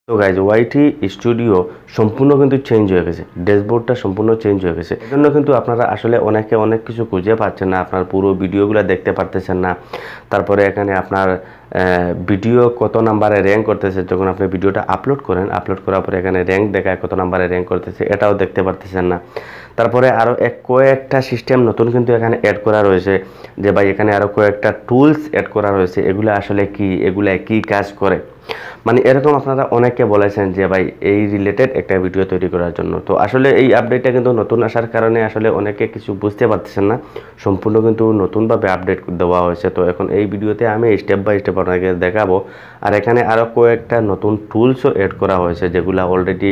তো guys YT studio সম্পূর্ণ কিন্তু চেঞ্জ হয়ে গেছে, ড্যাশবোর্ডটা সম্পূর্ণ চেঞ্জ হয়ে গেছে। এজন্য কিন্তু আপনারা আসলে অনেকে অনেক কিছু খুঁজে পাচ্ছেন না, আপনার পুরো ভিডিওগুলো দেখতে পারতেছেন না। তারপরে এখানে আপনার ভিডিও কত নাম্বারে র্যাঙ্ক করতেছে, যখন আপনি ভিডিওটা আপলোড করেন, আপলোড করার পরে এখানে র্যাঙ্ক দেখায় কত নাম্বারে র্যাঙ্ক করতেছে, এটাও দেখতে পারতেছেন না। তারপরে আরও কয়েকটা সিস্টেম নতুন কিন্তু এখানে অ্যাড করা রয়েছে, যে ভাই এখানে আরও কয়েকটা টুলস অ্যাড করা রয়েছে, এগুলো আসলে কি, এগুলা কি কাজ করে, মানে এরকম আপনারা অনেকে বলেছেন যে ভাই এই রিলেটেড একটা ভিডিও তৈরি করার জন্য। তো আসলে এই আপডেটটা কিন্তু নতুন আসার কারণে আসলে অনেকে কিছু বুঝতে পারতেছেন না, সম্পূর্ণ কিন্তু নতুনভাবে আপডেট দেওয়া হয়েছে। তো এখন এই ভিডিওতে আমি স্টেপ বাই স্টেপ আপনাকে দেখাবো। আর এখানে আরও কয়েকটা নতুন টুলসও অ্যাড করা হয়েছে, যেগুলো অলরেডি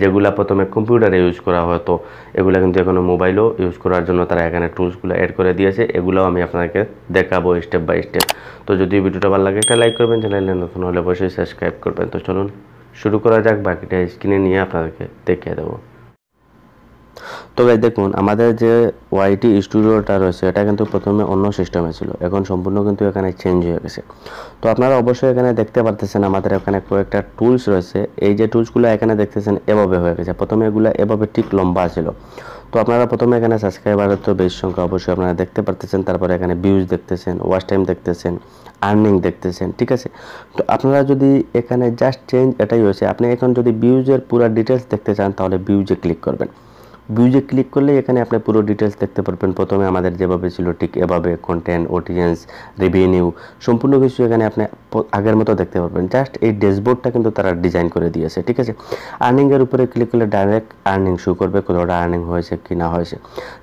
যেগুলো প্রথমে কম্পিউটারে ইউজ করা হতো, এগুলো কিন্তু এখনও মোবাইলও ইউজ করার জন্য তারা এখানে টুলসগুলো অ্যাড করে দিয়েছে। এগুলোও আমি আপনাকে দেখাবো স্টেপ বাই স্টেপ। তো যদি ভিডিওটা ভালো লাগে একটা লাইক করবেন, চ্যানেলে নতুন হলে অবশ্যই সাবস্ক্রাইব করবেন। তো চলুন শুরু করা যাক, বাকিটা স্ক্রিনে নিয়ে আপনাদেরকে দেখিয়ে দেবো। তো ভাই দেখুন, আমাদের যে ওয়াইটি স্টুডিওটা রয়েছে এটা কিন্তু প্রথমে অন্য সিস্টেমে ছিল, এখন সম্পূর্ণ কিন্তু এখানে চেঞ্জ হয়ে গেছে। তো আপনারা অবশ্যই এখানে দেখতে পারতেছেন আমাদের এখানে কয়েকটা টুলস রয়েছে। এই যে টুলসগুলো এখানে দেখতেছেন এভাবে হয়ে গেছে, প্রথমে এগুলো এভাবে ঠিক লম্বা ছিল। তো আপনারা প্রথমে এখানে সাবস্ক্রাইবারের তো বেশ সংখ্যা অবশ্যই আপনারা দেখতে পারতেছেন, তারপরে এখানে ভিউজ দেখতেছেন, ওয়াচ টাইম দেখতেছেন, আর্নিং দেখতেছেন, ঠিক আছে। তো আপনারা যদি এখানে জাস্ট চেঞ্জ এটাই হয়েছে, আপনি এখন যদি ভিউজের পুরো ডিটেলস দেখতে চান তাহলে ভিউজে ক্লিক করবেন। ভিউজে ক্লিক করলে এখানে আপনি পুরো ডিটেলস দেখতে পারবেন। প্রথমে আমাদের যেভাবে ছিল ঠিক এভাবে কন্টেন্ট, অডিয়েন্স, রেভিনিউ সম্পূর্ণ কিছু এখানে আপনি আগের মতো দেখতে পারবেন। জাস্ট এই ড্যাশবোর্ডটা কিন্তু তারা ডিজাইন করে দিয়েছে, ঠিক আছে। আর্নিংয়ের উপরে ক্লিক করলে ডাইরেক্ট আর্নিং শো করবে, কতটা আর্নিং হয়েছে কি না হয়েছে।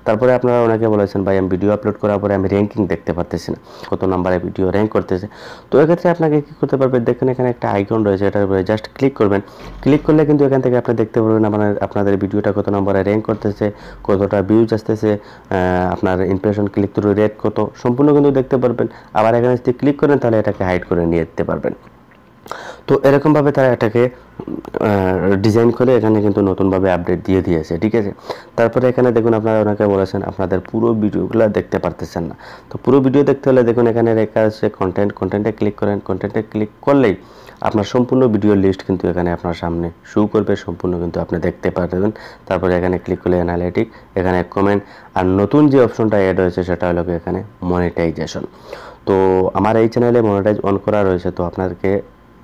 তারপরে আপনারা অনেকে বলেছেন ভাই আমি ভিডিও আপলোড করার পরে আমি র্যাঙ্কিং দেখতে পারতেছি না, কত নাম্বারে ভিডিও র্যাঙ্ক করতেছে। তো এক্ষেত্রে আপনাকে কী করতে পারবেন, দেখেন এখানে একটা আইকন রয়েছে, এটার উপরে জাস্ট ক্লিক করবেন। ক্লিক করলে কিন্তু এখান থেকে আপনি দেখতে পারবেন আপনাদের ভিডিওটা কত নাম্বারে র্যাঙ্ক করতেছে, কতটা ভিউজ আসতেছে, আপনার ইমপ্রেশন, ক্লিক থ্রু রেট কত, সম্পূর্ণ কিন্তু দেখতে পারবেন। আবার এখানে যদি ক্লিক করেন তাহলে এটাকে হাইড করে নিয়ে যেতে পারবেন। তো এরকমভাবে তারা এটাকে ডিজাইন করে এখানে কিন্তু নতুনভাবে আপডেট দিয়ে দিয়েছে, ঠিক আছে। তারপরে এখানে দেখুন, আপনারা ওনাকে বলেছেন আপনাদের পুরো ভিডিওগুলো দেখতে পারতেছেন না। তো পুরো ভিডিও দেখতে হলে দেখুন এখানে রেখা আছে কন্টেন্টে ক্লিক করেন। কন্টেন্টে ক্লিক করলেই আপনার সম্পূর্ণ ভিডিও লিস্ট কিন্তু এখানে আপনার সামনে শো করবে, সম্পূর্ণ কিন্তু আপনি দেখতে পারবেন। তারপরে এখানে ক্লিক করলে অ্যানালিটিক, এখানে কমেন্ট, আর নতুন যে অপশনটা অ্যাড হয়েছে সেটা হলো এখানে মনিটাইজেশন। তো আমার এই চ্যানেলে মনিটাইজ অন করা রয়েছে। তো আপনাদেরকে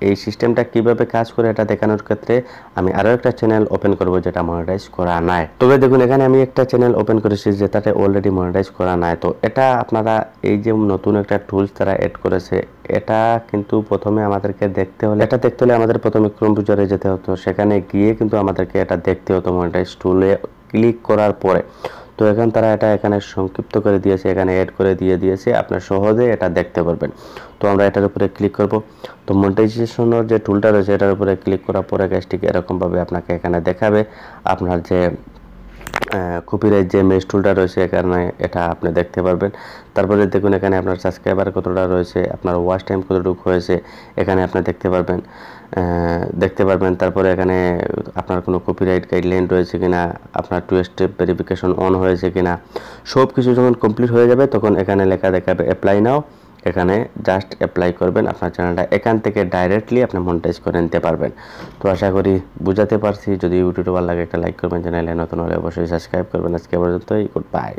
এই সিস্টেমটা কিভাবে কাজ করে এটা দেখানোর ক্ষেত্রে আমি আরও একটা চ্যানেল ওপেন করব যেটা মনিটাইজ করা নাই। তবে দেখুন এখানে আমি একটা চ্যানেল ওপেন করেছি যেটাতে অলরেডি মনিটাইজ করা নাই। তো এটা আপনারা এই যে নতুন একটা টুলস তারা অ্যাড করেছে, এটা কিন্তু প্রথমে আমাদেরকে দেখতে হলে আমাদের প্রথমে ক্রোম ব্রাউজারে যেতে হতো, সেখানে গিয়ে কিন্তু আমাদেরকে এটা দেখতে হতো মনিটাইজ টুলে ক্লিক করার পরে। তো এখন তারা এটা এখানে সংক্ষিপ্ত করে দিয়েছে, এখানে অ্যাড করে দিয়েছে, আপনার সহজে এটা দেখতে পারবেন। তো আমরা এটার উপরে ক্লিক করব। তো মনিটাইজেশনের যে টুলটা রয়েছে এটার উপরে ক্লিক করার পরে গ্যাসটিকে এরকমভাবে আপনাকে এখানে দেখাবে আপনার যে কপিরাইট যে মেশ টুলটা রয়েছে, এখানে এটা আপনি দেখতে পারবেন। তারপরে দেখুন এখানে আপনার সাবস্ক্রাইবার কতটা রয়েছে, আপনার ওয়াচ টাইম কতটুকু হয়েছে, এখানে আপনি দেখতে পারবেন। তারপরে এখানে আপনার কোনো কপিরাইট গাইডলাইন রয়েছে কিনা, আপনার 2 স্টেপ ভেরিফিকেশন অন হয়েছে কিনা, সব কিছু যখন কমপ্লিট হয়ে যাবে তখন এখানে লেখা দেখাবে অ্যাপ্লাই নাও। এখানে জাস্ট অ্যাপ্লাই করবেন, আপনার চ্যানেলটা এখান থেকে ডাইরেক্টলি আপনি মনিটাইজ করে নিতে পারবেন। তো আশা করি বুঝাতে পারছি। যদি ভিডিওটা ভালো লাগে একটা লাইক করবেন, চ্যানেলে নতুন হলে অবশ্যই সাবস্ক্রাইব করবেন। আজকে পর্যন্তই, গুড বাই।